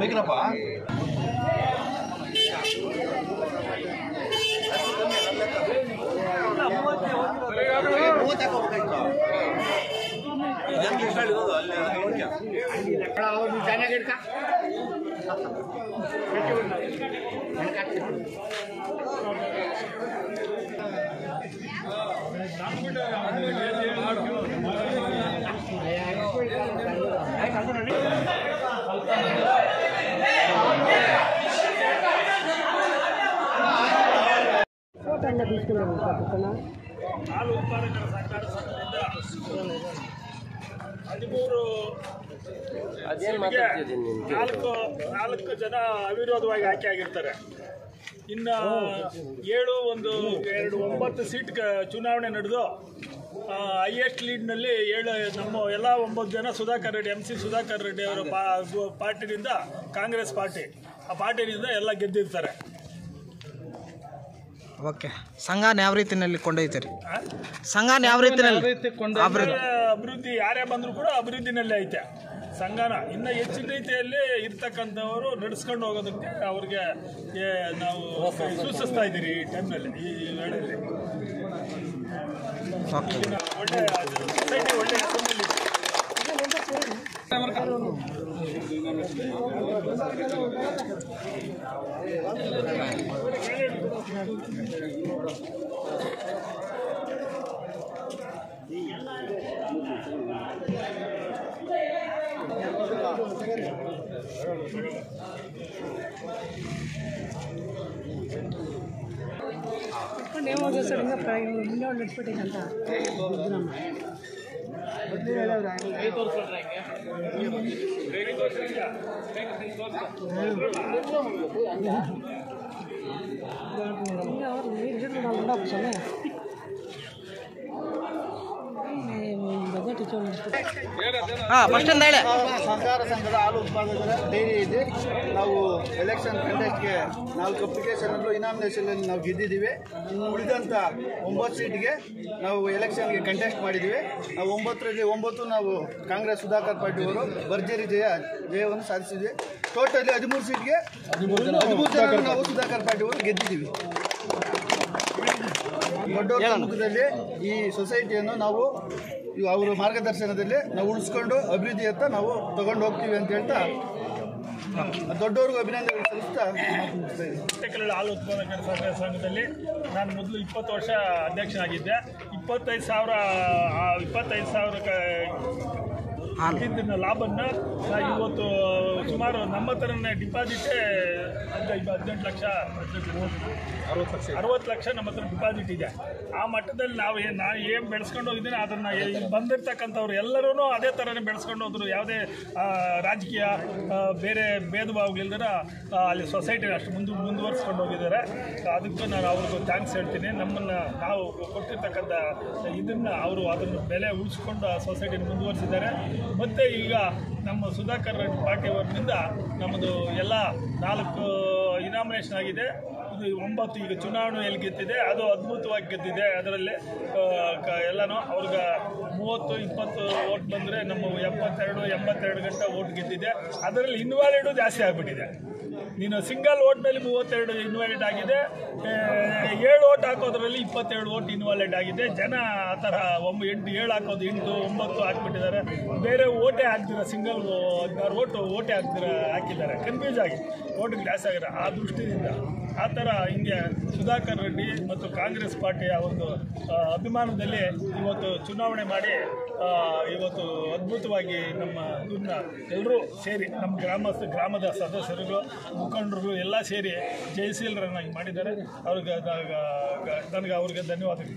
ಬೇಕನಪ್ಪ ಹಾಲು ಉತ್ಪಾದಕರ ಸಹಕಾರ ಸಂಘದಿಂದ 4 ಜನ ಅವಿರೋಧವಾಗಿ ಆಯ್ಕೆ ಆಗಿರ್ತಾರೆ. ಇನ್ನು 9 ಸೀಟ್ ಚುನಾವಣೆ ನಡೆದು ಹೈಯೆಸ್ಟ್ ಲೀಡ್ನಲ್ಲಿ ನಮ್ಮ ಎಲ್ಲ 9 ಜನ ಸುಧಾಕರ್ ರೆಡ್ಡಿ MC ಸುಧಾಕರ್ ರೆಡ್ಡಿ ಅವರ ಪಾರ್ಟಿನಿಂದ ಕಾಂಗ್ರೆಸ್ ಪಾರ್ಟಿ ಆ ಪಾರ್ಟಿನಿಂದ ಎಲ್ಲ ಗೆದ್ದಿರ್ತಾರೆ. ಓಕೆ, ಸಂಘನ ಯಾವ ರೀತಿಯಲ್ಲಿ ಕೊಂಡೊಯ್ತೀರಿ? ಸಂಘನ ಯಾವ ರೀತಿಯಲ್ಲಿ ಅಭಿವೃದ್ಧಿ ಯಾರೇ ಬಂದರೂ ಕೂಡ ಅಭಿವೃದ್ಧಿನಲ್ಲೇ ಐತೆ ಸಂಘನ. ಇನ್ನು ಹೆಚ್ಚಿನ ರೀತಿಯಲ್ಲಿ ಇರ್ತಕ್ಕಂಥವರು ನಡೆಸ್ಕೊಂಡು ಹೋಗೋದಕ್ಕೆ ಅವ್ರಿಗೆ ನಾವು ಸೂಚಿಸ್ತಾ ಇದ್ದೀರಿ ಈ ಟೈಮ್ನಲ್ಲಿ, ಈ ವೇಳೆಯಲ್ಲಿ. ಒಳ್ಳೆ ಸೊಸೈಟಿ ಒಳ್ಳೆ ಹೆಸರಿನಲ್ಲಿ ಸಹಕಾರ ಸಂಘದ ಹಾಲು ಉತ್ಪಾದಕರ ಡೈರಿ ಇದೆ. ನಾವು ಎಲೆಕ್ಷನ್ ಕಂಟೆಸ್ಟ್ಗೆ 4 ಅಪ್ಲಿಕೇಶನ್ ಇನಾಮಿನೇಷನ್ ನಾವು ಗೆದ್ದಿದ್ದೀವಿ. ಇನ್ನು ಉಳಿದಂಥ 9 ಸೀಟ್ಗೆ ನಾವು ಎಲೆಕ್ಷನ್ಗೆ ಕಂಟೆಸ್ಟ್ ಮಾಡಿದ್ದೀವಿ. ನಾವು 9ರಲ್ಲಿ 9 ನಾವು ಕಾಂಗ್ರೆಸ್ ಸುಧಾಕರ್ ಪಾರ್ಟಿಯವರು ಭರ್ಜರಿ ಜಯವನ್ನು ಸಾಧಿಸಿದ್ವಿ. ಟೋಟಲಿ 13 ಸೀಟ್ಗೆ 13 ಜನ ನಾವು ಸುಧಾಕರ್ ಪಾರ್ಟಿಯವರು ಗೆದ್ದಿದ್ದೀವಿ. ದೊಡ್ಡವರ ಸಮ್ಮುಖದಲ್ಲಿ ಈ ಸೊಸೈಟಿಯನ್ನು ನಾವು ಅವರ ಮಾರ್ಗದರ್ಶನದಲ್ಲಿ ನಾವು ಉಳಿಸ್ಕೊಂಡು ಅಭಿವೃದ್ಧಿಯತ್ತ ನಾವು ತಗೊಂಡು ಹೋಗ್ತೀವಿ ಅಂತ ಹೇಳ್ತಾ ದೊಡ್ಡವ್ರಿಗೂ ಅಭಿನಂದನೆ ಸಲ್ಲಿಸ್ತಾ ಹಾಲು ಉತ್ಪಾದಕರ ಸಹಕಾರ ಸಂಘದಲ್ಲಿ ನಾನು ಮೊದಲು 20 ವರ್ಷ ಅಧ್ಯಕ್ಷನಾಗಿದ್ದೆ. 25,000 ಲಾಭನ್ನ ಇವತ್ತು ಸುಮಾರು ನಮ್ಮ ಥರನೇ ಡಿಪಾಸಿಟೇ 18 ಲಕ್ಷ 60 ಲಕ್ಷ ನಮ್ಮ ಹತ್ರ ಡಿಪಾಸಿಟ್ ಇದೆ. ಆ ಮಟ್ಟದಲ್ಲಿ ನಾವು ಏನು ಬೆಳೆಸ್ಕೊಂಡು ಹೋಗಿದ್ದೀನಿ ಅದನ್ನು ಬಂದಿರ್ತಕ್ಕಂಥವ್ರು ಎಲ್ಲರೂ ಅದೇ ಥರನೇ ಬೆಳೆಸ್ಕೊಂಡು ಹೋದ್ರು. ಯಾವುದೇ ರಾಜಕೀಯ ಬೇರೆ ಭೇದ ಭಾವಗಳಿಲ್ದಿರ ಅಲ್ಲಿ ಸೊಸೈಟಿನ ಅಷ್ಟು ಮುಂದುವರಿಸ್ಕೊಂಡು ಹೋಗಿದ್ದಾರೆ. ಅದಕ್ಕೂ ನಾನು ಅವ್ರಿಗೂ ಥ್ಯಾಂಕ್ಸ್ ಹೇಳ್ತೀನಿ. ನಮ್ಮನ್ನು ನಾವು ಕೊಟ್ಟಿರ್ತಕ್ಕಂಥ ಇದನ್ನು ಅವರು ಅದನ್ನು ಬೆಲೆ ಉಳಿಸ್ಕೊಂಡು ಆ ಸೊಸೈಟಿನ ಮುಂದುವರಿಸಿದ್ದಾರೆ. ಮತ್ತು ಈಗ ನಮ್ಮ ಸುಧಾಕರ್ ರೆಡ್ಡಿ ಪಾರ್ಟಿಯವರಿಂದ ನಮ್ಮದು ಎಲ್ಲ 4 ಇನಾಮಿನೇಷನ್ ಆಗಿದೆ. ಇದು 9 ಈಗ ಚುನಾವಣೆಯಲ್ಲಿ ಗೆದ್ದಿದೆ. ಅದು ಅದ್ಭುತವಾಗಿ ಗೆದ್ದಿದೆ. ಅದರಲ್ಲಿ ಎಲ್ಲನೂ ಅವ್ರಿಗೆ 30-20 ಓಟ್ ಬಂದರೆ ನಮ್ಮ 72-82 ಗಂಟೆ ಓಟ್ ಗೆದ್ದಿದೆ. ಅದರಲ್ಲಿ ಇನ್ವ್ಯಾಲಿಡು ಜಾಸ್ತಿ ಆಗಿಬಿಟ್ಟಿದೆ. ನೀನು ಸಿಂಗಲ್ ಓಟ್ನಲ್ಲಿ 32 ಇನ್ವ್ಯಾಲಿಡ್ ಆಗಿದೆ. 7 ಓಟ್ ಹಾಕೋದ್ರಲ್ಲಿ 27 ಓಟ್ ಇನ್ವ್ಯಾಲಿಡ್ ಆಗಿದೆ. ಜನ ಆ ಥರ 7 ಹಾಕೋದು 8, 9 ಹಾಕ್ಬಿಟ್ಟಿದ್ದಾರೆ. ಬೇರೆ ಓಟೇ ಹಾಕ್ತಿರ, ಸಿಂಗಲ್ 16 ಓಟೇ ಹಾಕಿದ್ದಾರೆ. ಕನ್ಫ್ಯೂಸ್ ಆಗಿ ಓಟಿಗೆ ಜಾಸ್ತಿ ಆಗಿರೋ ಆ ದೃಷ್ಟಿಯಿಂದ ಆ ಥರ ಹಿಂಗೆ ಸುಧಾಕರ್ ರೆಡ್ಡಿ ಮತ್ತು ಕಾಂಗ್ರೆಸ್ ಪಾರ್ಟಿಯ ಒಂದು ಅಭಿಮಾನದಲ್ಲಿ ಇವತ್ತು ಚುನಾವಣೆ ಮಾಡಿ ಇವತ್ತು ಅದ್ಭುತವಾಗಿ ನಮ್ಮ ಇದನ್ನ ಎಲ್ಲರೂ ಸೇರಿ ನಮ್ಮ ಗ್ರಾಮದ ಸದಸ್ಯರುಗಳು ಮುಖಂಡರು ಎಲ್ಲ ಸೇರಿ ಜಯಶೀಲರನ್ನಾಗಿ ಮಾಡಿದ್ದಾರೆ. ಅವ್ರಿಗೆ ಧನ್ಯವಾದಗಳು.